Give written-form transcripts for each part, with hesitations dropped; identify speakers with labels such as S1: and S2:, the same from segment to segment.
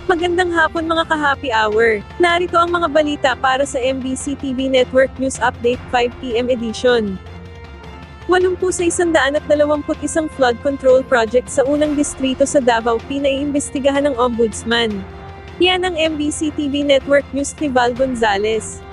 S1: Magandang hapon mga ka-happy hour. Narito ang mga balita para sa MBC TV Network News Update 5 PM edition. 80 sa 121 flood control project sa unang distrito sa Davao pinaiimbestigahan ng Ombudsman. Yan ang MBC TV Network News ni Val Gonzales.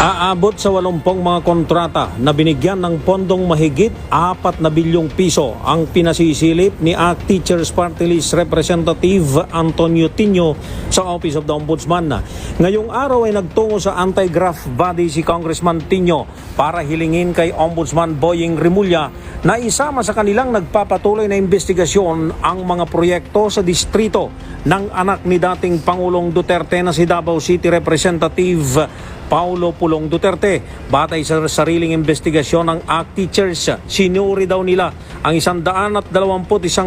S2: Aabot sa 80 mga kontrata na binigyan ng pondong mahigit 4 na bilyong piso ang pinasisilip ni ACT Teachers Party List Representative Antonio Tino sa Office of the Ombudsman. Ngayong araw ay nagtungo sa anti-graft body si Congressman Tino para hilingin kay Ombudsman Boying Rimulya na isama sa kanilang nagpapatuloy na investigasyon ang mga proyekto sa distrito ng anak ni dating Pangulong Duterte na si Davao City Representative Paulo Pulong Duterte. Batay sa sariling investigasyon ng ACT Teachers, sinuri daw nila ang 121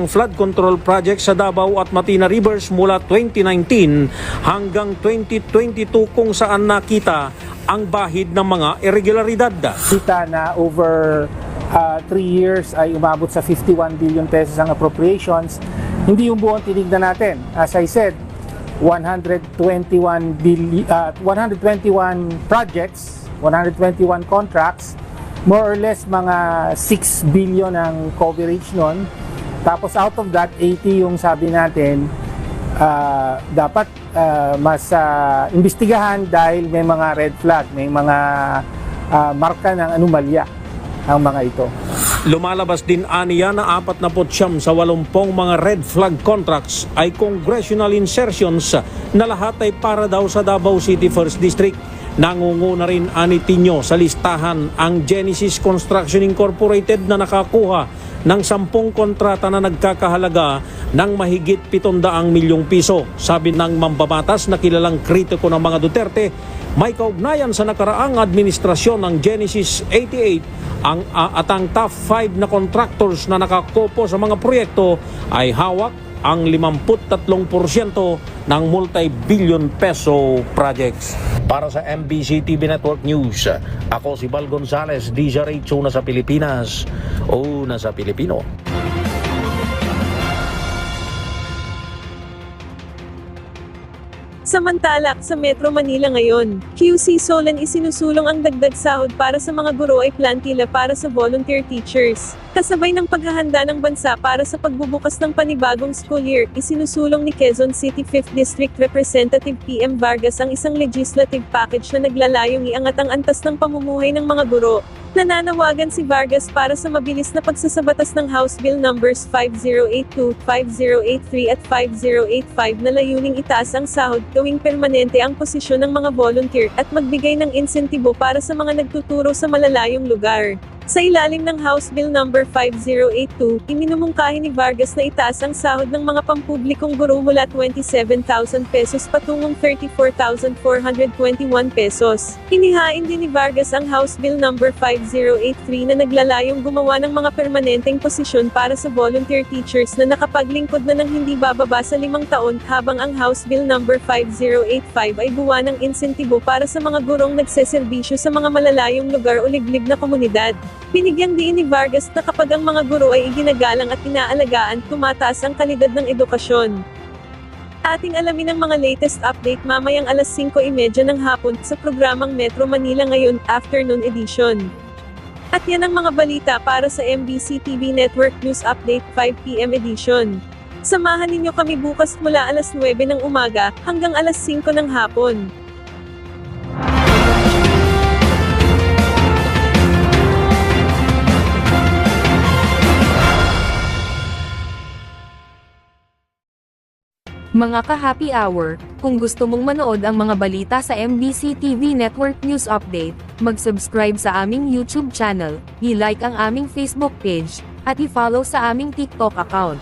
S2: flood control project sa Davao at Matina Rivers mula 2019 hanggang 2022 kung saan nakita ang bahid ng mga irregularidad.
S3: Kita na over 3 years ay umabot sa 51 billion pesos ang appropriations. Hindi yung buong tinignan natin. As I said, 121 projects, 121 contracts, more or less mga 6 billion ang coverage nun. Tapos out of that, 80 yung sabi natin dapat mas imbestigahan dahil may mga red flag, may mga marka ng anomalya ang mga ito.
S2: Lumalabas din aniya na 49 sa 80 mga red flag contracts ay congressional insertions na lahat ay para daw sa Davao City 1st District. Nangunguna rin ani Tino sa listahan ang Genesis Construction Incorporated na nakakuha ng 10 kontrata na nagkakahalaga ng mahigit 700 milyong piso. Sabi ng mambabatas na kilalang kritiko ng mga Duterte, may kaugnayan sa nakaraang administrasyon ng Genesis 88 at ang top 5 na contractors na nakakopo sa mga proyekto ay hawak ang 53% ng multi-billion peso projects. Para sa MBC TV Network News, ako si Val Gonzales, DJ una sa Pilipinas, una sa Pilipino.
S1: Samantala, sa Metro Manila ngayon, QC Solan isinusulong ang dagdag sahod para sa mga guro ay plantila para sa volunteer teachers. Kasabay ng paghahanda ng bansa para sa pagbubukas ng panibagong school year, isinusulong ni Quezon City 5th District Representative PM Vargas ang isang legislative package na naglalayong iangat ang antas ng pamumuhay ng mga guro. Nananawagan si Vargas para sa mabilis na pagsasabatas ng House Bill numbers 5082, 5083 at 5085 na layuning itaas ang sahod, gawing permanente ang posisyon ng mga volunteer, at magbigay ng insentibo para sa mga nagtuturo sa malalayong lugar. Sa ilalim ng House Bill number 5082, iminumungkahi ni Vargas na itaas ang sahod ng mga pampublikong guro mula 27,000 pesos patungong 34,421 pesos. Inihain din ni Vargas ang House Bill number 5083 na naglalayong gumawa ng mga permanenteng posisyon para sa volunteer teachers na nakapaglingkod na ng hindi bababa sa 5 taon, habang ang House Bill number 5085 ay buwa ng insentibo para sa mga gurong nagseserbisyo sa mga malalayong lugar o liblib na komunidad. Binigyang diin ni Vargas na kapag ang mga guro ay iginagalang at inaalagaan, tumataas ang kalidad ng edukasyon. Ating alamin ang mga latest update mamayang alas 5:30 ng hapon sa programang Metro Manila Ngayon, Afternoon Edition. At yan ang mga balita para sa MBC TV Network News Update 5 PM edition. Samahan ninyo kami bukas mula alas 9 ng umaga hanggang alas 5 ng hapon.
S4: Mga ka-happy hour, kung gusto mong manood ang mga balita sa MBC TV Network News Update, mag-subscribe sa aming YouTube channel, i-like ang aming Facebook page, at i-follow sa aming TikTok account.